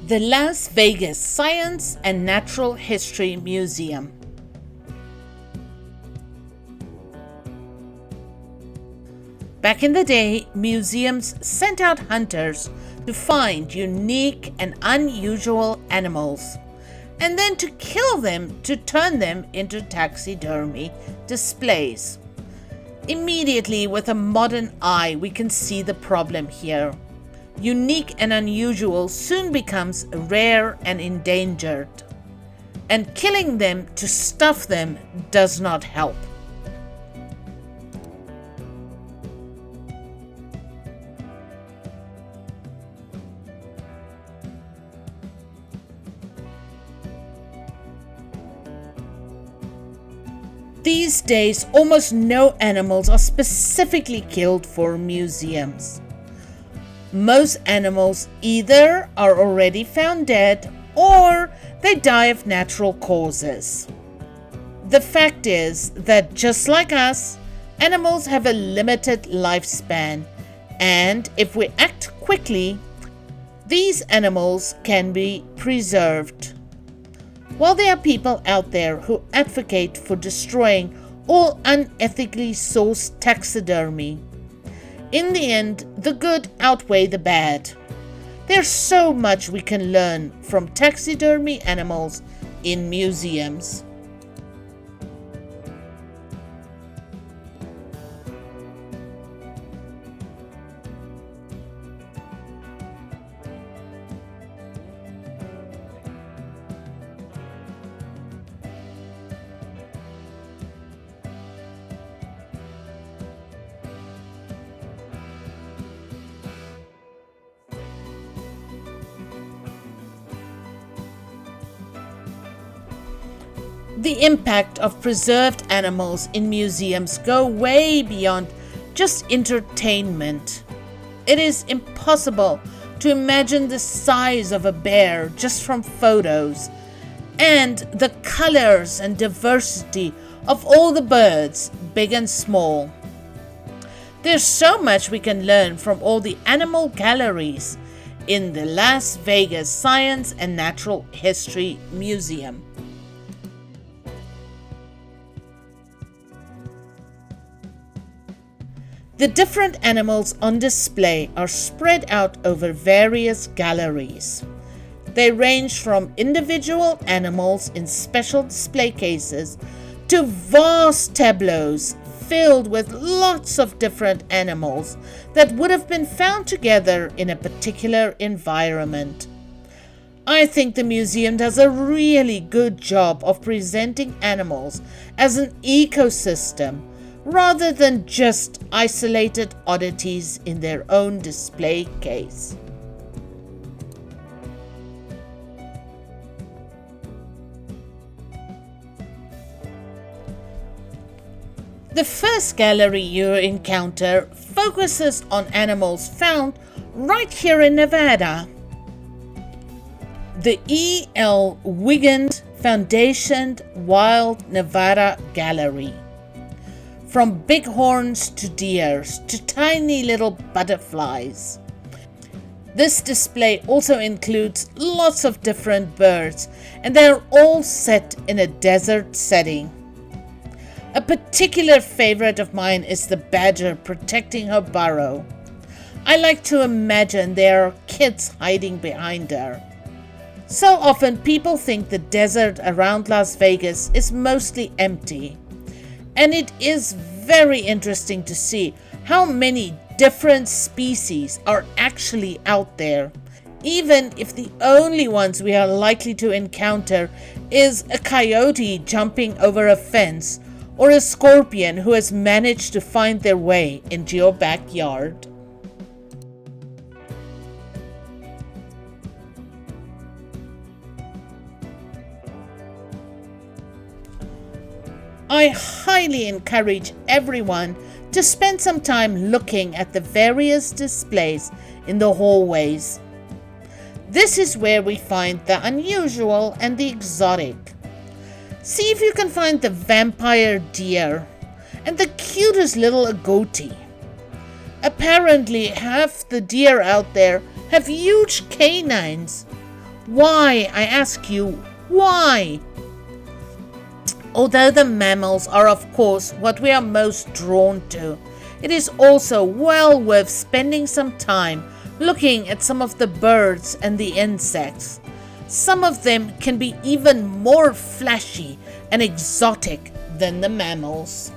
The Las Vegas Science and Natural History Museum. Back in the day, museums sent out hunters to find unique and unusual animals, and then to kill them to turn them into taxidermy displays. Immediately, with a modern eye, we can see the problem here. Unique and unusual soon becomes rare and endangered, and killing them to stuff them does not help. These days, almost no animals are specifically killed for museums. Most animals either are already found dead or they die of natural causes. The fact is that just like us, animals have a limited lifespan, and if we act quickly, these animals can be preserved. While there are people out there who advocate for destroying all unethically sourced taxidermy, in the end, the good outweigh the bad. There's so much we can learn from taxidermy animals in museums. The impact of preserved animals in museums go way beyond just entertainment. It is impossible to imagine the size of a bear just from photos, and the colors and diversity of all the birds, big and small. There's so much we can learn from all the animal galleries in the Las Vegas Science and Natural History Museum. The different animals on display are spread out over various galleries. They range from individual animals in special display cases to vast tableaux filled with lots of different animals that would have been found together in a particular environment. I think the museum does a really good job of presenting animals as an ecosystem, rather than just isolated oddities in their own display case. The first gallery you encounter focuses on animals found right here in Nevada. The E. L. Wiegand Foundation Wild Nevada Gallery. From bighorns to deers to tiny little butterflies. This display also includes lots of different birds, and they're all set in a desert setting. A particular favorite of mine is the badger protecting her burrow. I like to imagine there are kids hiding behind her. So often people think the desert around Las Vegas is mostly empty. And it is very interesting to see how many different species are actually out there, even if the only ones we are likely to encounter is a coyote jumping over a fence or a scorpion who has managed to find their way into your backyard. I highly encourage everyone to spend some time looking at the various displays in the hallways. This is where we find the unusual and the exotic. See if you can find the vampire deer and the cutest little agouti. Apparently, half the deer out there have huge canines, Why, I ask you, why? Although the mammals are of course what we are most drawn to, it is also well worth spending some time looking at some of the birds and the insects. Some of them can be even more flashy and exotic than the mammals.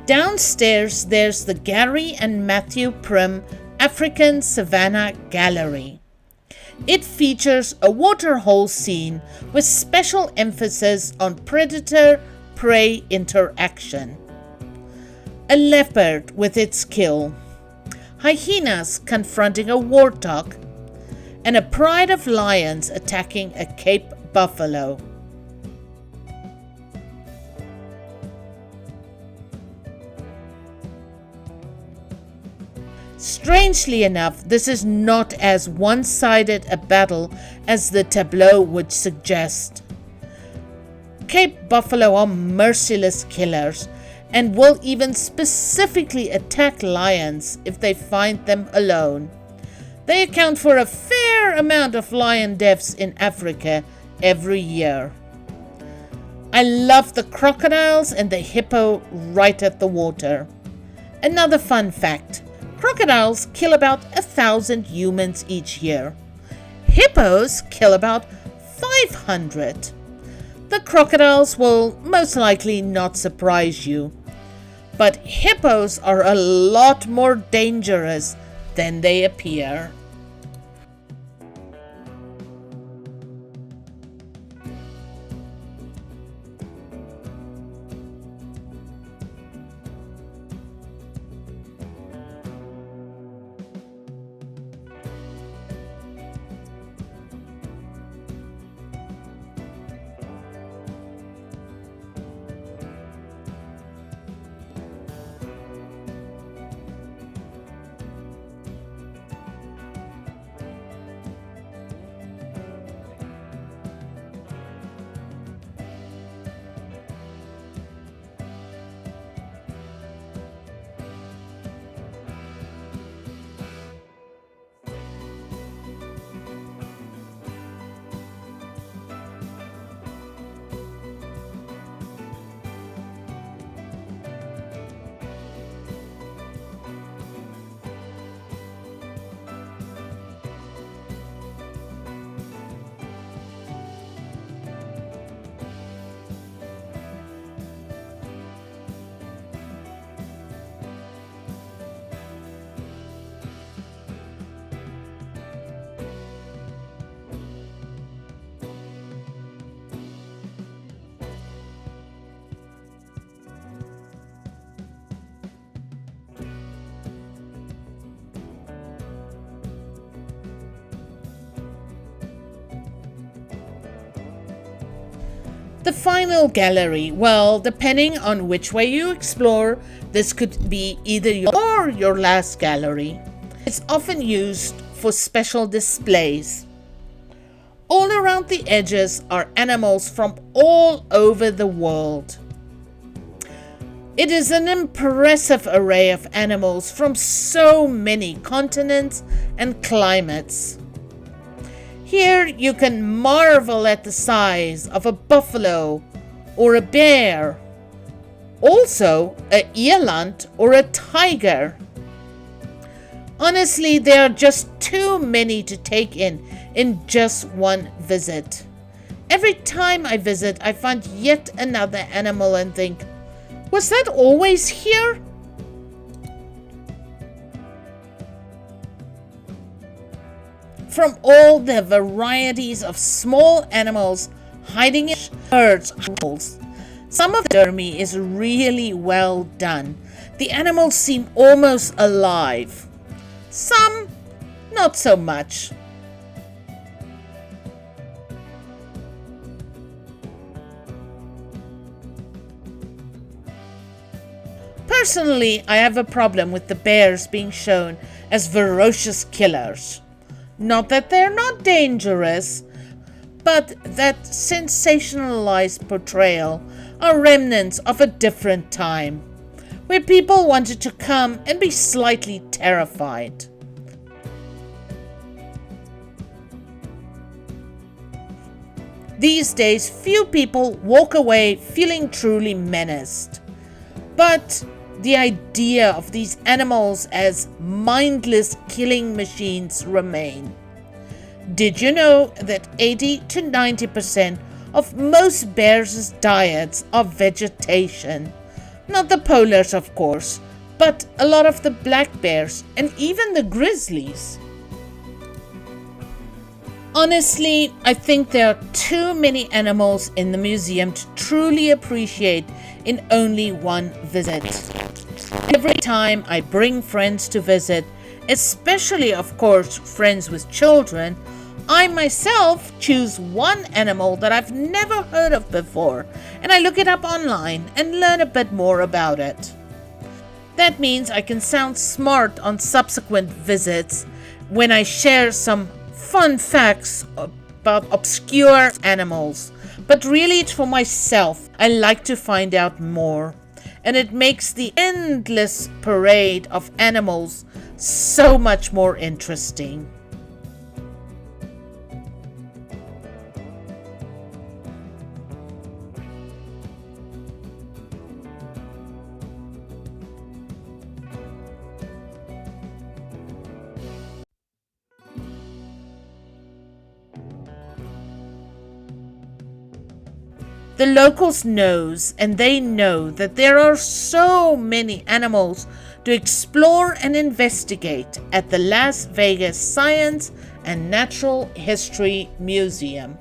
Downstairs there's the Gary and Matthew Prim African Savannah Gallery. It features a waterhole scene with special emphasis on predator-prey interaction. A leopard with its kill, hyenas confronting a warthog, and a pride of lions attacking a Cape buffalo. Strangely enough, this is not as one-sided a battle as the tableau would suggest. Cape buffalo are merciless killers and will even specifically attack lions if they find them alone. They account for a fair amount of lion deaths in Africa every year. I love the crocodiles and the hippo right at the water. Another fun fact. Crocodiles kill about 1,000 humans each year. Hippos kill about 500. The crocodiles will most likely not surprise you, but hippos are a lot more dangerous than they appear. The final gallery, well, depending on which way you explore, this could be either your last gallery. It's often used for special displays. All around the edges are animals from all over the world. It is an impressive array of animals from so many continents and climates. Here you can marvel at the size of a buffalo or a bear, also an eland or a tiger. Honestly, there are just too many to take in just one visit. Every time I visit, I find yet another animal and think, was that always here? From all the varieties of small animals hiding in birds, some of the taxidermy is really well done. The animals seem almost alive. Some, not so much. Personally, I have a problem with the bears being shown as ferocious killers. Not that they're not dangerous, but that sensationalized portrayal are remnants of a different time, where people wanted to come and be slightly terrified. These days, few people walk away feeling truly menaced. But the idea of these animals as mindless killing machines remain. Did you know that 80 to 90% of most bears' diets are vegetation? Not the polars, of course, but a lot of the black bears and even the grizzlies. Honestly, I think there are too many animals in the museum to truly appreciate in only one visit. Every time I bring friends to visit, especially of course friends with children, I myself choose one animal that I've never heard of before, and I look it up online and learn a bit more about it. That means I can sound smart on subsequent visits when I share some fun facts about obscure animals, but really it's for myself. I like to find out more, and it makes the endless parade of animals so much more interesting. The locals knows, and they know that there are so many animals to explore and investigate at the Las Vegas Science and Natural History Museum.